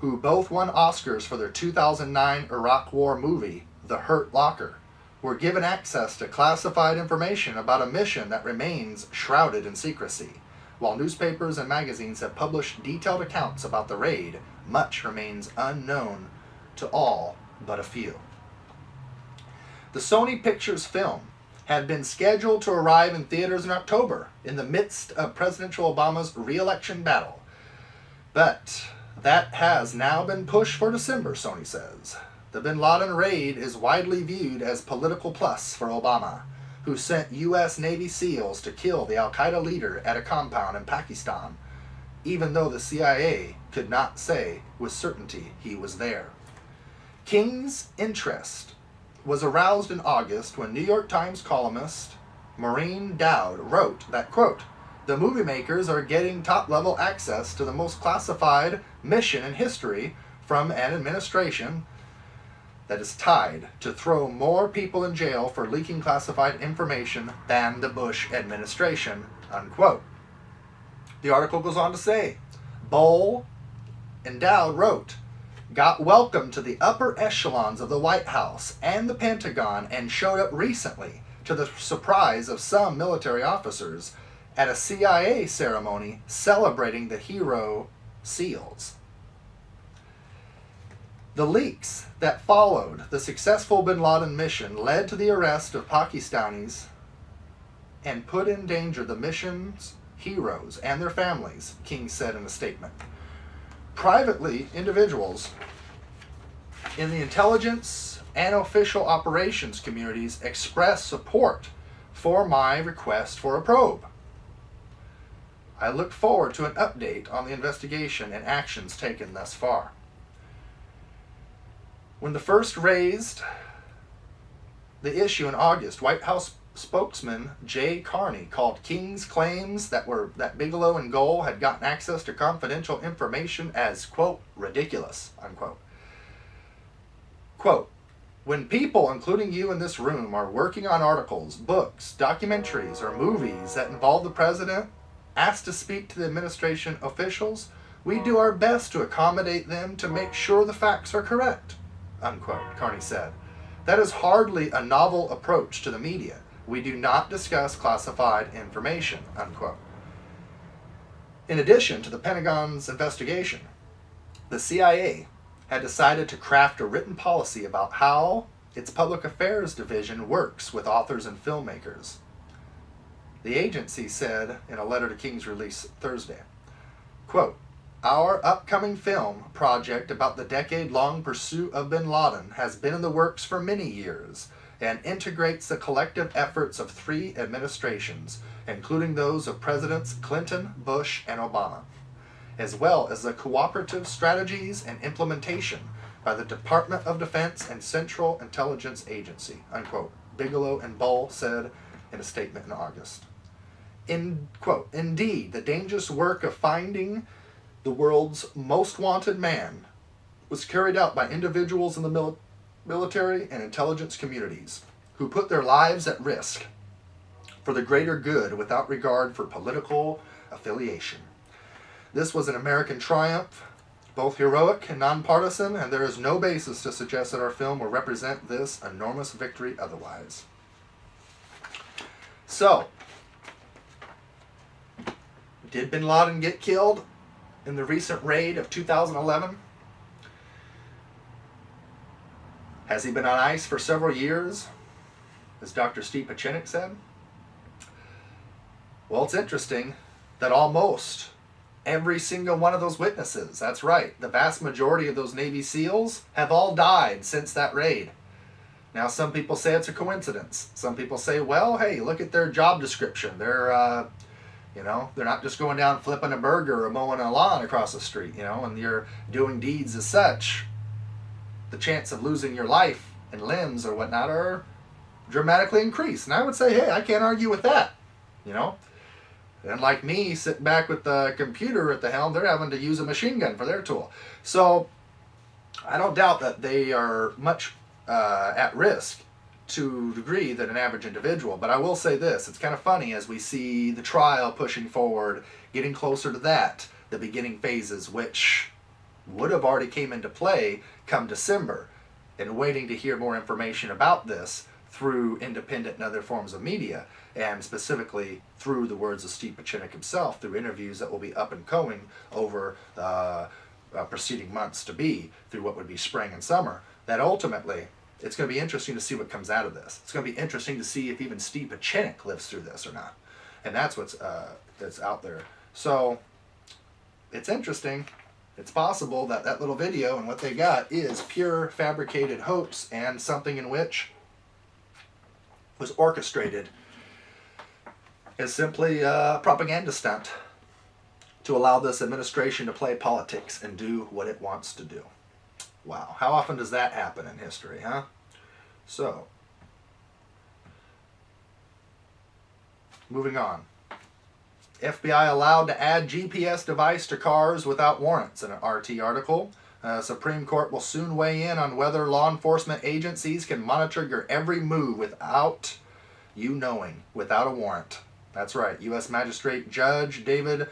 who both won Oscars for their 2009 Iraq War movie, The Hurt Locker, were given access to classified information about a mission that remains shrouded in secrecy. While newspapers and magazines have published detailed accounts about the raid, much remains unknown to all but a few. The Sony Pictures film had been scheduled to arrive in theaters in October, in the midst of Presidential Obama's re-election battle. But that has now been pushed for December, Sony says. The bin Laden raid is widely viewed as political plus for Obama, who sent U.S. Navy SEALs to kill the al-Qaeda leader at a compound in Pakistan, even though the CIA could not say with certainty he was there. King's interest was aroused in August when New York Times columnist Maureen Dowd wrote that, quote, "The movie makers are getting top-level access to the most classified mission in history from an administration that is tied to throw more people in jail for leaking classified information than the Bush administration," unquote. The article goes on to say, Bohl and Dowd wrote, "Got welcomed to the upper echelons of the White House and the Pentagon and showed up recently, to the surprise of some military officers, at a CIA ceremony celebrating the hero SEALs." The leaks that followed the successful bin Laden mission led to the arrest of Pakistanis and put in danger the mission's heroes and their families, King said in a statement. Privately, individuals in the intelligence and official operations communities expressed support for my request for a probe. I look forward to an update on the investigation and actions taken thus far. When the first raised the issue in August, White House spokesman Jay Carney called King's claims that Bigelow and Gohl had gotten access to confidential information as, quote, ridiculous, unquote. Quote, "When people, including you in this room, are working on articles, books, documentaries, or movies that involve the president, asked to speak to the administration officials, we do our best to accommodate them to make sure the facts are correct," unquote, Carney said. "That is hardly a novel approach to the media. We do not discuss classified information," unquote. In addition to the Pentagon's investigation, the CIA had decided to craft a written policy about how its public affairs division works with authors and filmmakers. The agency said in a letter to King's release Thursday, quote, "Our upcoming film project about the decade-long pursuit of bin Laden has been in the works for many years and integrates the collective efforts of 3 administrations, including those of Presidents Clinton, Bush, and Obama, as well as the cooperative strategies and implementation by the Department of Defense and Central Intelligence Agency," unquote, Bigelow and Bohl said in a statement in August. Quote, "Indeed, the dangerous work of finding the world's most wanted man was carried out by individuals in the military and intelligence communities who put their lives at risk for the greater good without regard for political affiliation. This was an American triumph, both heroic and nonpartisan, and there is no basis to suggest that our film will represent this enormous victory otherwise." So, did bin Laden get killed in the recent raid of 2011? Has he been on ice for several years, as Dr. Steve Pachinik said? Well, it's interesting that almost every single one of those witnesses, that's right, the vast majority of those Navy SEALs, have all died since that raid. Now, some people say it's a coincidence. Some people say, well, hey, look at their job description. They're not just going down flipping a burger or mowing a lawn across the street, and you're doing deeds as such. The chance of losing your life and limbs or whatnot are dramatically increased. And I would say, hey, I can't argue with that, And like me, sitting back with the computer at the helm, they're having to use a machine gun for their tool. So I don't doubt that they are much at risk to a degree than an average individual. But I will say this, it's kind of funny as we see the trial pushing forward, getting closer to that, the beginning phases, which would have already came into play come December, and waiting to hear more information about this through independent and other forms of media, and specifically through the words of Steve Pachinik himself, through interviews that will be up and coming over preceding months to be, through what would be spring and summer, that ultimately it's going to be interesting to see what comes out of this. It's going to be interesting to see if even Steve Pachinik lives through this or not. And that's what's that's out there. So it's interesting. It's possible that that little video and what they got is pure fabricated hoax and something in which was orchestrated as simply a propaganda stunt to allow this administration to play politics and do what it wants to do. Wow, how often does that happen in history, huh? So, moving on. FBI allowed to add GPS device to cars without warrants in an RT article. Supreme Court will soon weigh in on whether law enforcement agencies can monitor your every move without you knowing, without a warrant. That's right. U.S. Magistrate Judge David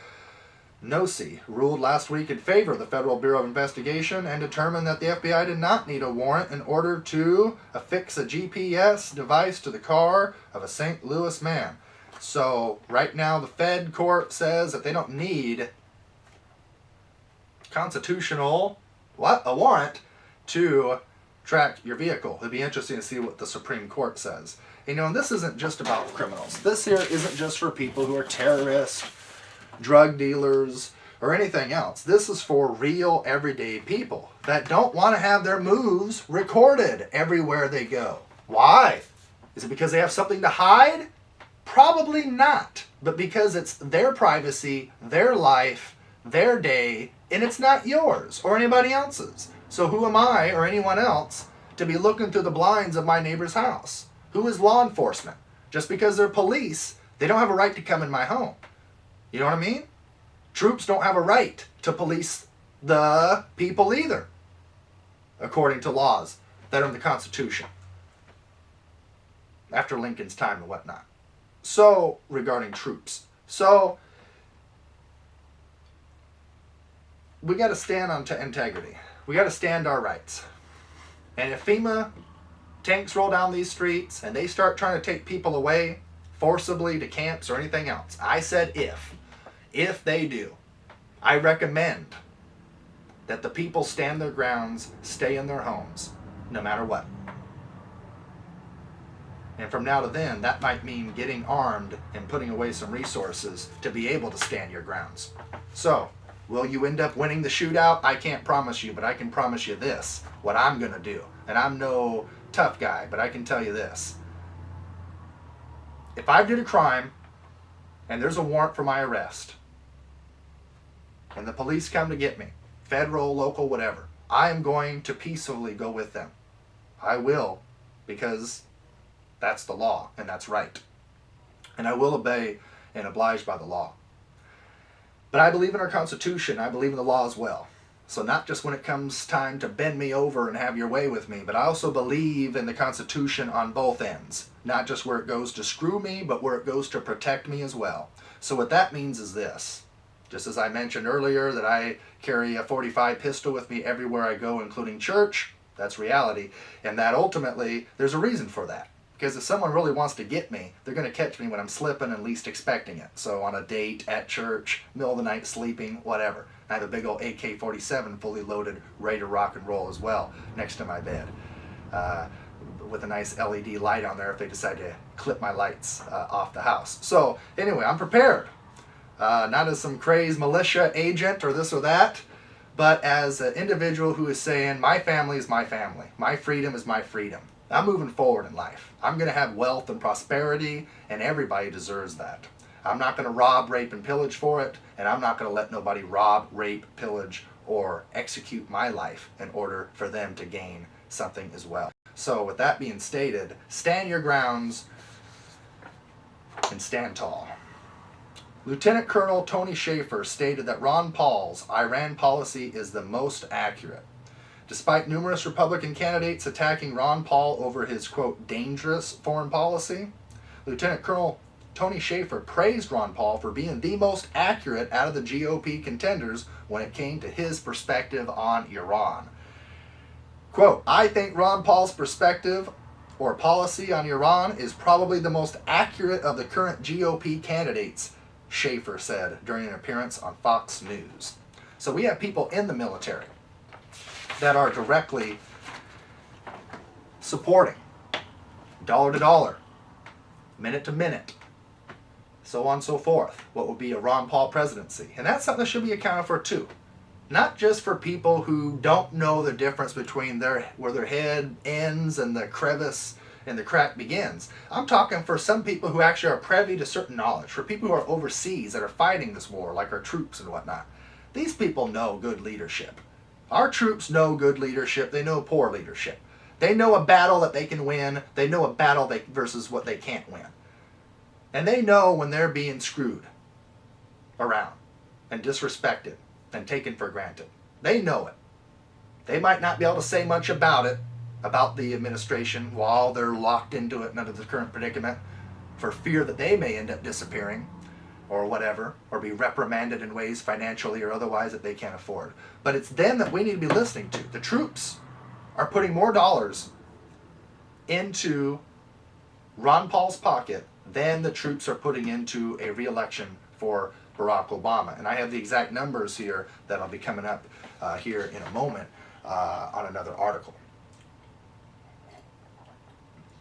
Nossi ruled last week in favor of the Federal Bureau of Investigation and determined that the FBI did not need a warrant in order to affix a GPS device to the car of a St. Louis man. So right now the Fed court says that they don't need constitutional, a warrant to track your vehicle. It'd be interesting to see what the Supreme Court says. You know, and this isn't just about criminals. This here isn't just for people who are terrorists, drug dealers, or anything else. This is for real everyday people that don't want to have their moves recorded everywhere they go. Why? Is it because they have something to hide? Probably not. But because it's their privacy, their life, their day, and it's not yours or anybody else's. So who am I or anyone else to be looking through the blinds of my neighbor's house? Who is law enforcement? Just because they're police, they don't have a right to come in my home. You know what I mean? Troops don't have a right to police the people either, according to laws that are in the Constitution after Lincoln's time and whatnot. So, regarding troops. So, we got to stand on integrity. We got to stand our rights. And if FEMA tanks roll down these streets and they start trying to take people away forcibly to camps or anything else, I said if they do, I recommend that the people stand their grounds, stay in their homes, no matter what. And from now to then, that might mean getting armed and putting away some resources to be able to stand your grounds. So, will you end up winning the shootout? I can't promise you, but I can promise you this, what I'm going to do. And I'm no tough guy, but I can tell you this. If I did a crime and there's a warrant for my arrest, and the police come to get me, federal, local, whatever, I am going to peacefully go with them. I will, because that's the law, and that's right. And I will obey and oblige by the law. But I believe in our Constitution. I believe in the law as well. So not just when it comes time to bend me over and have your way with me, but I also believe in the Constitution on both ends. Not just where it goes to screw me, but where it goes to protect me as well. So what that means is this. Just as I mentioned earlier that I carry a .45 pistol with me everywhere I go, including church, that's reality. And that ultimately, there's a reason for that. Because if someone really wants to get me, they're going to catch me when I'm slipping and least expecting it. So on a date, at church, middle of the night, sleeping, whatever. I have a big old AK-47 fully loaded, ready to rock and roll as well, next to my bed. With a nice LED light on there if they decide to clip my lights off the house. So anyway, I'm prepared. Not as some crazed militia agent or this or that, but as an individual who is saying, my family is my family. My freedom is my freedom. I'm moving forward in life. I'm going to have wealth and prosperity, and everybody deserves that. I'm not going to rob, rape, and pillage for it, and I'm not going to let nobody rob, rape, pillage, or execute my life in order for them to gain something as well. So with that being stated, stand your grounds and stand tall. Lieutenant Colonel Tony Shaffer stated that Ron Paul's Iran policy is the most accurate. Despite numerous Republican candidates attacking Ron Paul over his, quote, dangerous foreign policy, Lieutenant Colonel Tony Schaefer praised Ron Paul for being the most accurate out of the GOP contenders when it came to his perspective on Iran. Quote, I think Ron Paul's perspective or policy on Iran is probably the most accurate of the current GOP candidates, Schaefer said during an appearance on Fox News. So we have people in the military that are directly supporting, dollar to dollar, minute to minute, so on and so forth, what would be a Ron Paul presidency. And that's something that should be accounted for too. Not just for people who don't know the difference between where their head ends and the crevice and the crack begins. I'm talking for some people who actually are privy to certain knowledge, for people who are overseas that are fighting this war, like our troops and whatnot. These people know good leadership. Our troops know good leadership. They know poor leadership. They know a battle that they can win. They know a battle versus what they can't win. And they know when they're being screwed around and disrespected and taken for granted. They know it. They might not be able to say much about it, about the administration, while they're locked into it and under the current predicament, for fear that they may end up disappearing or whatever, or be reprimanded in ways financially or otherwise that they can't afford. But it's them that we need to be listening to. The troops are putting more dollars into Ron Paul's pocket than the troops are putting into a re-election for Barack Obama. And I have the exact numbers here that'll be coming up here in a moment on another article.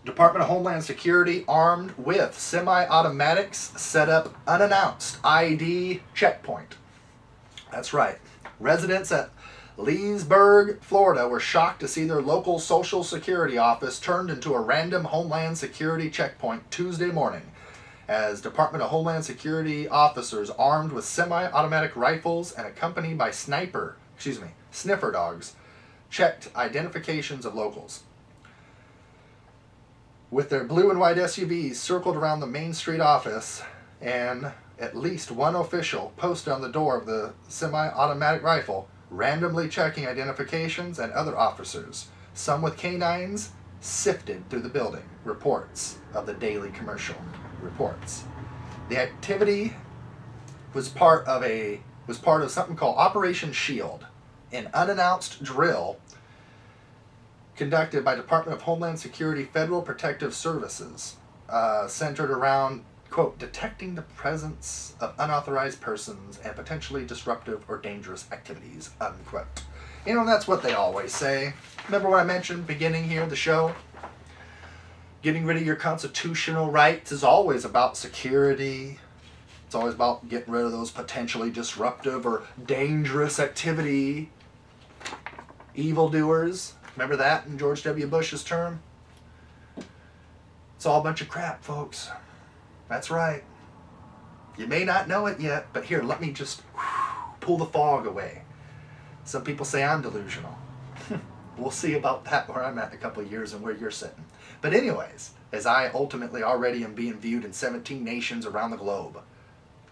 Department of Homeland Security armed with semi-automatics set up unannounced ID checkpoint. That's right. Residents at Leesburg, Florida were shocked to see their local Social Security office turned into a random Homeland Security checkpoint Tuesday morning as Department of Homeland Security officers armed with semi-automatic rifles and accompanied by sniffer dogs checked identifications of locals. With their blue and white SUVs circled around the Main Street office and at least one official posted on the door of the semi-automatic rifle, randomly checking identifications, and other officers, some with canines, sifted through the building, reports of the Daily Commercial reports. The activity was part of something called Operation Shield, an unannounced drill conducted by Department of Homeland Security Federal Protective Services, centered around, quote, detecting the presence of unauthorized persons and potentially disruptive or dangerous activities, unquote. You know, that's what they always say. Remember what I mentioned beginning here of the show? Getting rid of your constitutional rights is always about security. It's always about getting rid of those potentially disruptive or dangerous activity evildoers. Remember that in George W. Bush's term? It's all a bunch of crap, folks. That's right. You may not know it yet, but here, let me just pull the fog away. Some people say I'm delusional. We'll see about that, where I'm at in a couple of years and where you're sitting. But anyways, as I ultimately already am being viewed in 17 nations around the globe,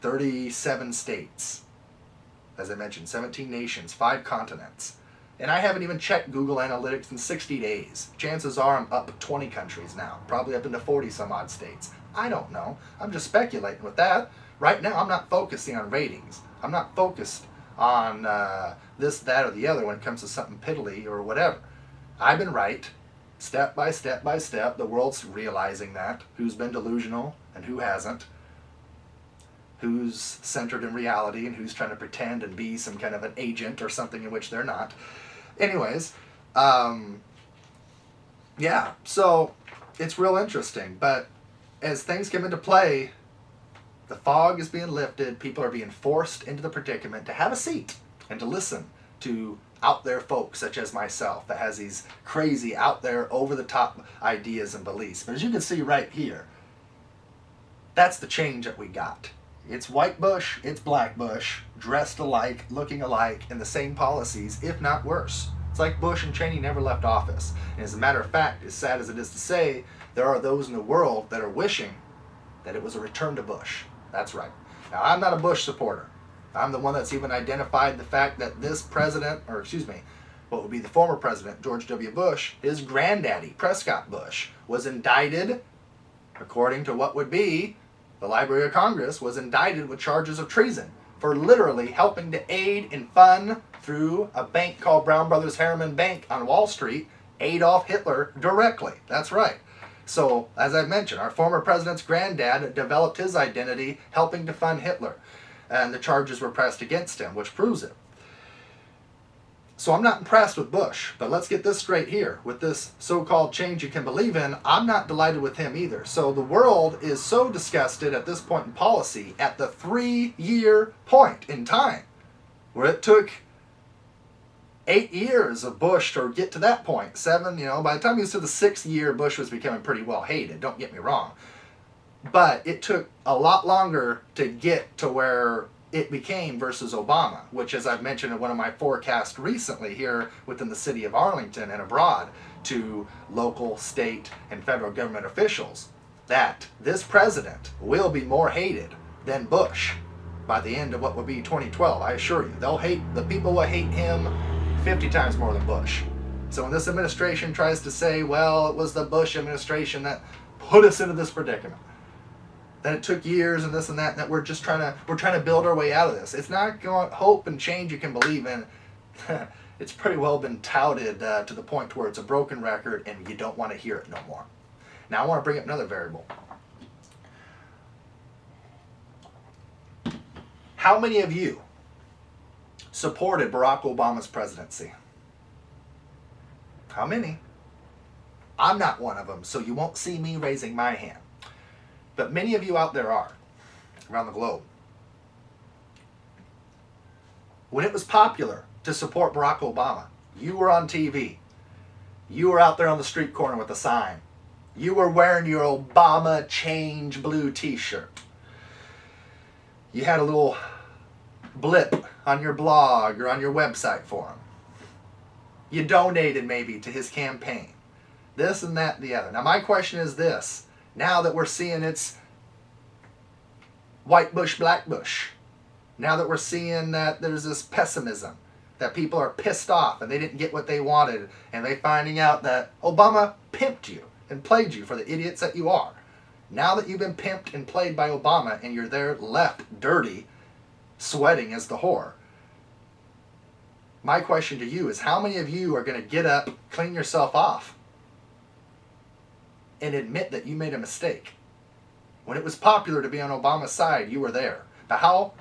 37 states, as I mentioned, 17 nations, 5 continents. And I haven't even checked Google Analytics in 60 days. Chances are I'm up 20 countries now, probably up into 40 some odd states. I don't know. I'm just speculating with that. Right now, I'm not focusing on ratings. I'm not focused on this, that, or the other when it comes to something piddly or whatever. I've been right, step by step by step. The world's realizing that. Who's been delusional and who hasn't. Who's centered in reality and who's trying to pretend and be some kind of an agent or something in which they're not. Anyways, yeah, so it's real interesting. But as things come into play, the fog is being lifted. People are being forced into the predicament to have a seat and to listen to out there folks such as myself that has these crazy out there over-the-top ideas and beliefs. But as you can see right here, that's the change that we got. It's white Bush, it's black Bush, dressed alike, looking alike, and the same policies, if not worse. It's like Bush and Cheney never left office. And as a matter of fact, as sad as it is to say, there are those in the world that are wishing that it was a return to Bush. That's right. Now, I'm not a Bush supporter. I'm the one that's even identified the fact that this president, or excuse me, what would be the former president, George W. Bush, his granddaddy, Prescott Bush, was indicted, according to what would be The Library of Congress was indicted with charges of treason for literally helping to aid and fund through a bank called Brown Brothers Harriman Bank on Wall Street, Adolf Hitler directly. That's right. So, as I mentioned, our former president's granddad developed his identity helping to fund Hitler. And the charges were pressed against him, which proves it. So I'm not impressed with Bush, but let's get this straight here. With this so-called change you can believe in, I'm not delighted with him either. So the world is so disgusted at this point in policy, at the 3-year point in time, where it took 8 years of Bush to get to that point. 7, by the time he was to the 6th year, Bush was becoming pretty well hated, don't get me wrong. But it took a lot longer to get to where it became versus Obama, which, as I've mentioned in one of my forecasts recently here within the city of Arlington and abroad to local, state, and federal government officials, that this president will be more hated than Bush by the end of what will be 2012. I assure you, the people will hate him 50 times more than Bush. So when this administration tries to say, well, it was the Bush administration that put us into this predicament, that it took years and this and that we're trying to build our way out of this. It's not going hope and change you can believe in. It's pretty well been touted to the point where it's a broken record and you don't want to hear it no more. Now I want to bring up another variable. How many of you supported Barack Obama's presidency? How many? I'm not one of them, so you won't see me raising my hand. But many of you out there are, around the globe. When it was popular to support Barack Obama, you were on TV. You were out there on the street corner with a sign. You were wearing your Obama Change blue t-shirt. You had a little blip on your blog or on your website for him. You donated maybe to his campaign. This and that and the other. Now my question is this. Now that we're seeing it's white Bush, black Bush. Now that we're seeing that there's this pessimism, that people are pissed off and they didn't get what they wanted, and they're finding out that Obama pimped you and played you for the idiots that you are. Now that you've been pimped and played by Obama and you're there left dirty, sweating as the whore, my question to you is, how many of you are going to get up, clean yourself off, and admit that you made a mistake? When it was popular to be on Obama's side, you were there. But how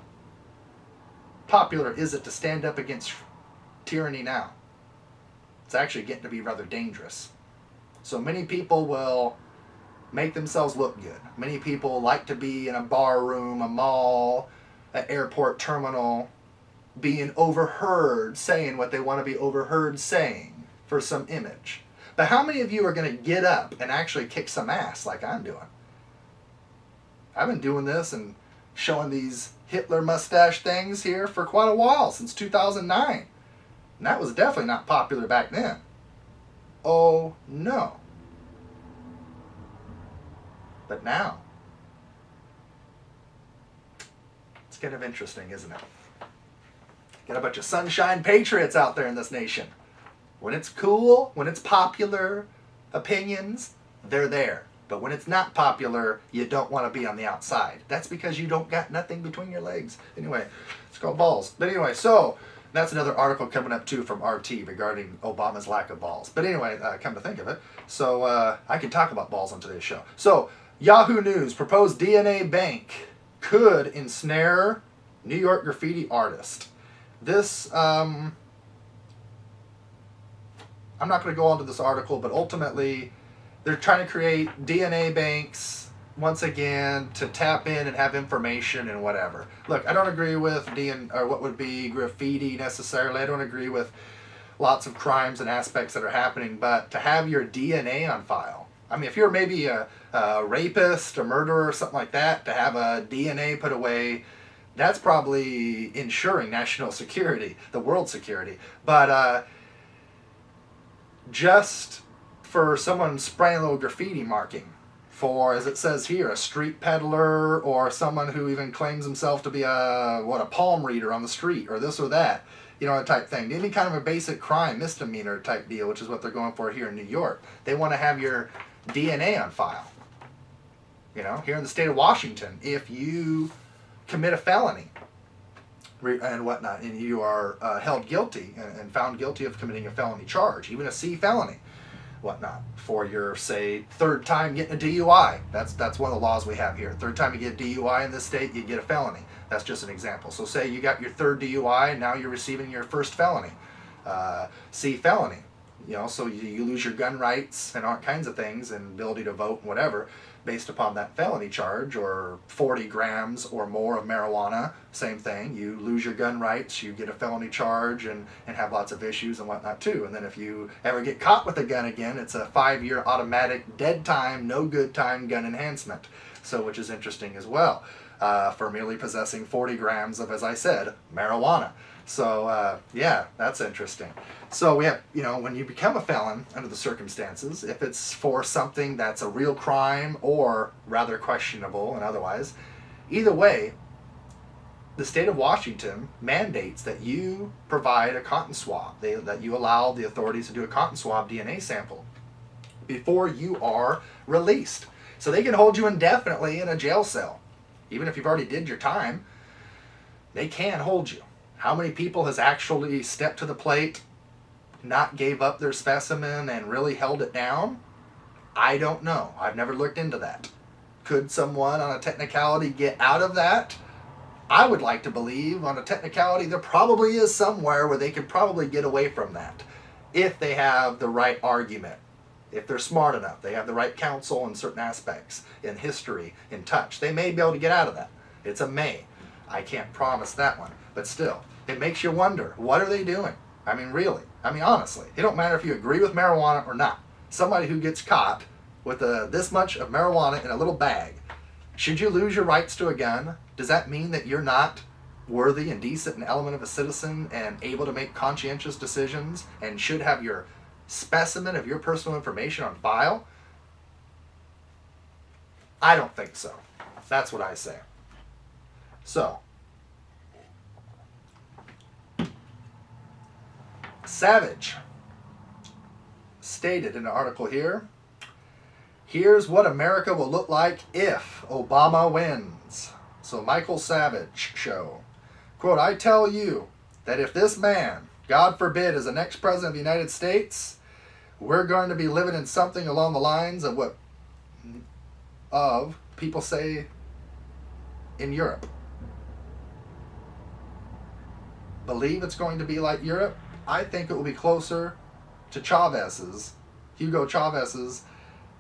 popular is it to stand up against tyranny now? It's actually getting to be rather dangerous. So many people will make themselves look good. Many people like to be in a bar room, a mall, an airport terminal, being overheard saying what they want to be overheard saying for some image. But how many of you are going to get up and actually kick some ass like I'm doing? I've been doing this and showing these Hitler mustache things here for quite a while, since 2009. And that was definitely not popular back then. Oh no. But now, it's kind of interesting, isn't it? Got a bunch of sunshine patriots out there in this nation. When it's cool, when it's popular opinions, they're there. But when it's not popular, you don't want to be on the outside. That's because you don't got nothing between your legs. Anyway, it's called balls. But anyway, so that's another article coming up too from RT regarding Obama's lack of balls. But anyway, come to think of it, so I can talk about balls on today's show. So Yahoo News, proposed DNA bank could ensnare New York graffiti artist. This, I'm not going to go on to this article, but ultimately they're trying to create DNA banks once again to tap in and have information and whatever. Look, I don't agree with what would be graffiti necessarily. I don't agree with lots of crimes and aspects that are happening, but to have your DNA on file. I mean, if you're maybe a rapist, a murderer, or something like that, to have a DNA put away, that's probably ensuring national security, the world security. But just for someone spraying a little graffiti marking for, as it says here, a street peddler or someone who even claims himself to be a palm reader on the street or this or that, type thing. Any kind of a basic crime, misdemeanor type deal, which is what they're going for here in New York. They want to have your DNA on file. You know, here in the state of Washington, if you commit a felony and whatnot, and you are held guilty and found guilty of committing a felony charge, even a C felony, whatnot, for your, say, third time getting a DUI. That's one of the laws we have here. Third time you get a DUI in this state, you get a felony. That's just an example. So say you got your third DUI, and now you're receiving your first felony, C felony. You know, so you lose your gun rights and all kinds of things, and ability to vote and whatever, based upon that felony charge, or 40 grams or more of marijuana, same thing. You lose your gun rights, you get a felony charge, and have lots of issues and whatnot too. And then if you ever get caught with a gun again, it's a 5-year automatic dead time, no good time gun enhancement. So, which is interesting as well, for merely possessing 40 grams of, as I said, marijuana. So, yeah, that's interesting. So we have, you know, when you become a felon under the circumstances, if it's for something that's a real crime or rather questionable and otherwise, either way, the state of Washington mandates that you provide a cotton swab, that you allow the authorities to do a cotton swab DNA sample before you are released. So they can hold you indefinitely in a jail cell. Even if you've already did your time, they can hold you. How many people has actually stepped to the plate, not gave up their specimen, and really held it down? I don't know. I've never looked into that. Could someone on a technicality get out of that? I would like to believe on a technicality there probably is somewhere where they could probably get away from that if they have the right argument. If they're smart enough, they have the right counsel in certain aspects, in history, in touch, they may be able to get out of that. It's a may. I can't promise that one. But still, it makes you wonder, what are they doing? I mean, really. I mean, honestly. It don't matter if you agree with marijuana or not. Somebody who gets caught with this much of marijuana in a little bag, should you lose your rights to a gun? Does that mean that you're not worthy and decent and element of a citizen and able to make conscientious decisions and should have your specimen of your personal information on file? I don't think so. That's what I say. So, Savage stated in an article here, here's what America will look like if Obama wins. So Michael Savage show. Quote, I tell you that if this man, God forbid, is the next president of the United States, we're going to be living in something along the lines of what people say in Europe. Believe it's going to be like Europe? I think it will be closer to Hugo Chavez's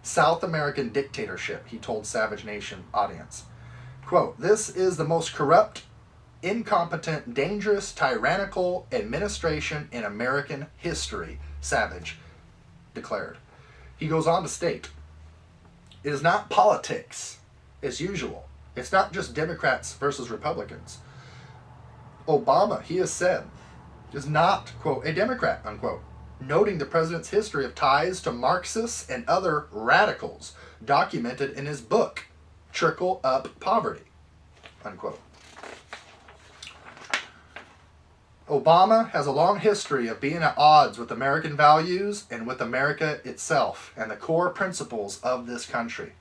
South American dictatorship, he told Savage Nation audience. Quote, this is the most corrupt, incompetent, dangerous, tyrannical administration in American history, Savage declared. He goes on to state, it is not politics as usual. It's not just Democrats versus Republicans. Obama, he has said, is not, quote, a Democrat, unquote, noting the president's history of ties to Marxists and other radicals documented in his book, Trickle Up Poverty, unquote. Obama has a long history of being at odds with American values and with America itself and the core principles of this country,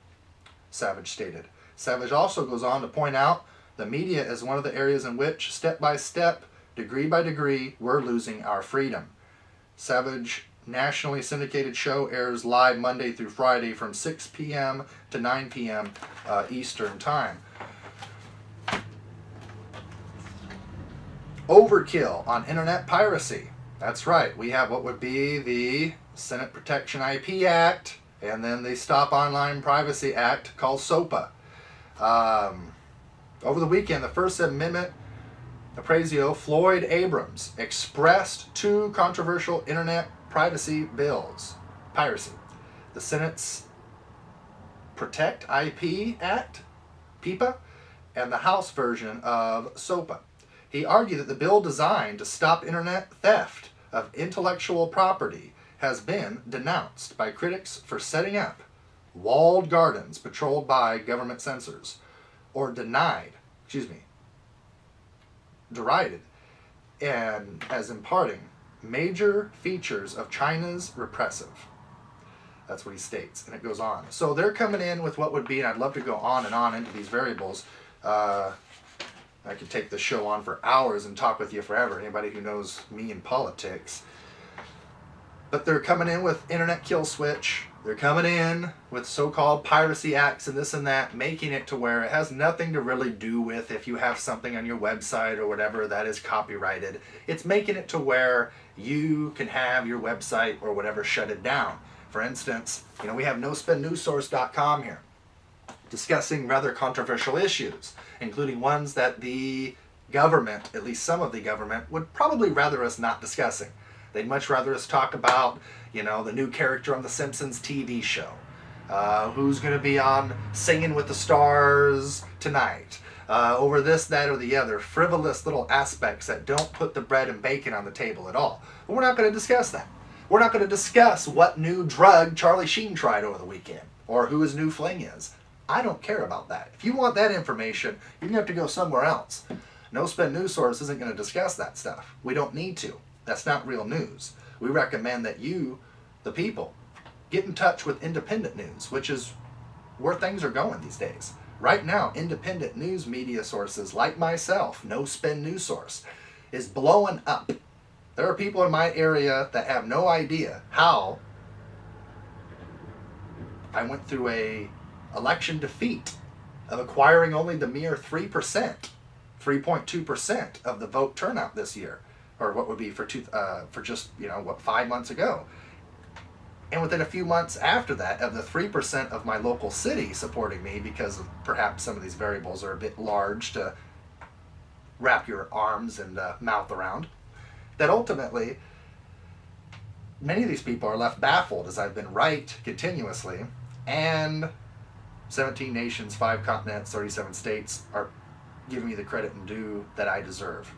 Savage stated. Savage also goes on to point out the media is one of the areas in which, step by step, degree by degree, we're losing our freedom. Savage nationally syndicated show airs live Monday through Friday from 6 p.m. to 9 p.m. Eastern Time. Overkill on internet piracy. That's right. We have what would be the Senate Protection IP Act, and then the Stop Online Privacy Act called SOPA. Over the weekend, the First Amendment appraisal Floyd Abrams expressed two controversial internet privacy bills. Piracy. The Senate's Protect IP Act, PIPA, and the House version of SOPA. He argued that the bill designed to stop internet theft of intellectual property has been denounced by critics for setting up walled gardens patrolled by government censors, or derided, and as imparting major features of China's repressive. That's what he states, and it goes on. So they're coming in with what would be, and I'd love to go on and on into these variables. I could take the show on for hours and talk with you forever, anybody who knows me in politics. But they're coming in with internet kill switch. They're coming in with so-called piracy acts and this and that, making it to where it has nothing to really do with if you have something on your website or whatever that is copyrighted. It's making it to where you can have your website or whatever shut it down. For instance, we have NoSpinNewsSource.com here, discussing rather controversial issues, including ones that the government, at least some of the government, would probably rather us not discussing. They'd much rather us talk about, the new character on the Simpsons TV show, who's going to be on Singing with the Stars tonight, over this, that, or the other, frivolous little aspects that don't put the bread and bacon on the table at all. But we're not going to discuss that. We're not going to discuss what new drug Charlie Sheen tried over the weekend, or who his new fling is. I don't care about that. If you want that information, you're going to have to go somewhere else. No Spin News Source isn't going to discuss that stuff. We don't need to. That's not real news. We recommend that you, the people, get in touch with independent news, which is where things are going these days. Right now, independent news media sources like myself, No Spin News Source, is blowing up. There are people in my area that have no idea how I went through a election defeat of acquiring only the mere 3%, 3.2% of the vote turnout this year, or what would be for just 5 months ago. And within a few months after that, of the 3% of my local city supporting me, because of perhaps some of these variables are a bit large to wrap your arms and mouth around, that ultimately many of these people are left baffled as I've been right continuously, and 17 nations, 5 continents, 37 states are giving me the credit and due that I deserve.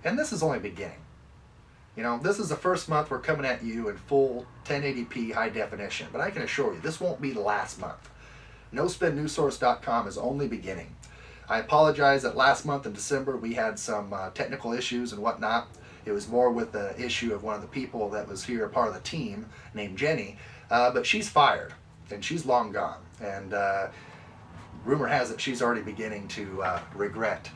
And this is only beginning. This is the first month we're coming at you in full 1080p high definition, but I can assure you this won't be the last month. NoSpinNewsSource.com is only beginning. I apologize that last month in December we had some technical issues and whatnot. It was more with the issue of one of the people that was here, part of the team, named Jenny, but she's fired and she's long gone. And rumor has it she's already beginning to regret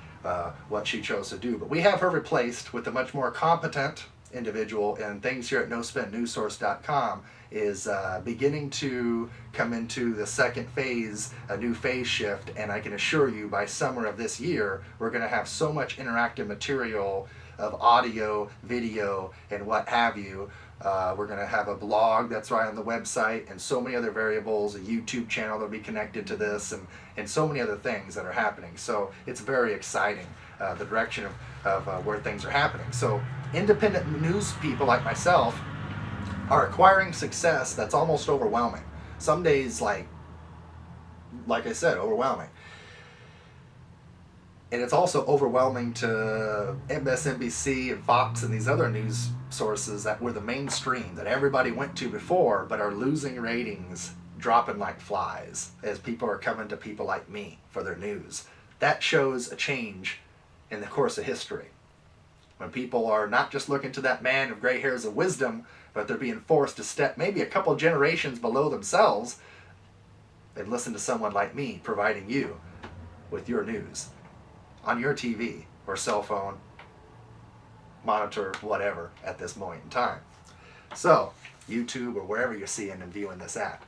what she chose to do. But we have her replaced with a much more competent individual, and things here at NoSpinNewsSource.com is beginning to come into the second phase, a new phase shift, and I can assure you by summer of this year we're going to have so much interactive material of audio, video, and what have you. We're going to have a blog that's right on the website, and so many other variables, a YouTube channel that'll be connected to this, and so many other things that are happening. So it's very exciting, the direction of where things are happening. So independent news people like myself are acquiring success that's almost overwhelming. Some days, like I said, overwhelming. And it's also overwhelming to MSNBC and Fox and these other news sources that were the mainstream that everybody went to before, but are losing ratings, dropping like flies as people are coming to people like me for their news. That shows a change in the course of history. When people are not just looking to that man of gray hairs of wisdom, but they're being forced to step maybe a couple generations below themselves, they've listened to someone like me providing you with your news on your TV or cell phone, monitor, whatever, at this moment in time. So, YouTube or wherever you're seeing and viewing this at.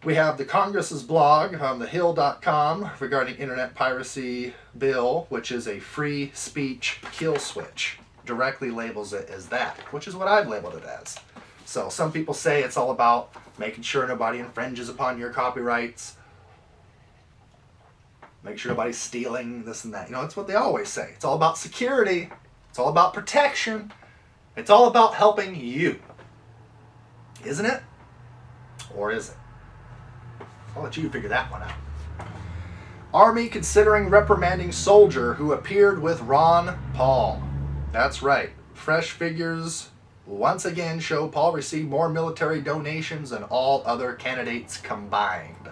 We have the Congress's blog on thehill.com regarding internet piracy bill, which is a free speech kill switch. Directly labels it as that, which is what I've labeled it as. So some people say it's all about making sure nobody infringes upon your copyrights, make sure nobody's stealing this and that. It's what they always say. It's all about security. It's all about protection. It's all about helping you. Isn't it? Or is it? I'll let you figure that one out. Army considering reprimanding soldier who appeared with Ron Paul. That's right. Fresh figures once again show Paul received more military donations than all other candidates combined,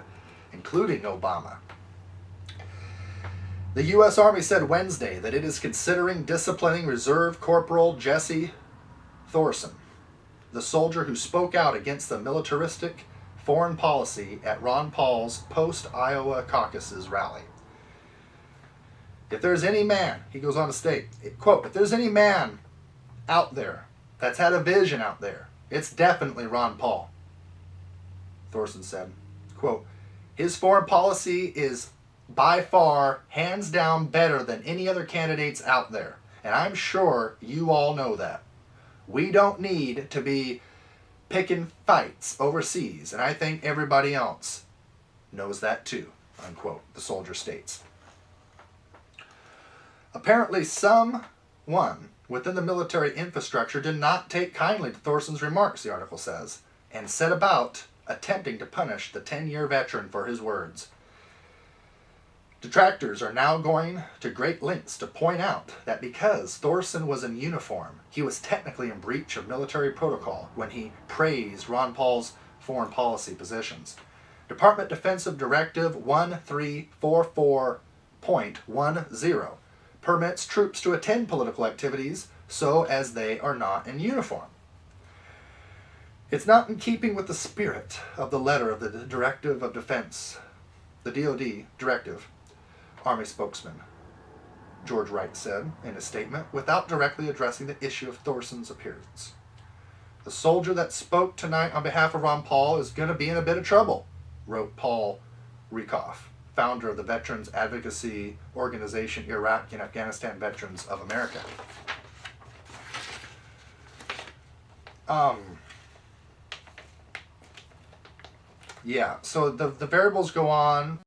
including Obama. The U.S. Army said Wednesday that it is considering disciplining Reserve Corporal Jesse Thorson, the soldier who spoke out against the militaristic foreign policy at Ron Paul's post-Iowa caucuses rally. If there's any man, he goes on to state, quote, if there's any man out there that's had a vision out there, it's definitely Ron Paul. Thorson said, quote, his foreign policy is by far, hands down, better than any other candidates out there. And I'm sure you all know that. We don't need to be picking fights overseas, and I think everybody else knows that too, unquote, the soldier states. Apparently someone within the military infrastructure did not take kindly to Thorson's remarks, the article says, and set about attempting to punish the 10-year veteran for his words. Detractors are now going to great lengths to point out that because Thorson was in uniform, he was technically in breach of military protocol when he praised Ron Paul's foreign policy positions. Department Defensive Directive 1344.10 permits troops to attend political activities so as they are not in uniform. It's not in keeping with the spirit of the letter of the Directive of Defense, the DoD directive, Army spokesman George Wright said in a statement without directly addressing the issue of Thorson's appearance. The soldier that spoke tonight on behalf of Ron Paul is going to be in a bit of trouble, wrote Paul Rieckhoff, founder of the Veterans Advocacy Organization Iraq and Afghanistan Veterans of America. Yeah, so the variables go on.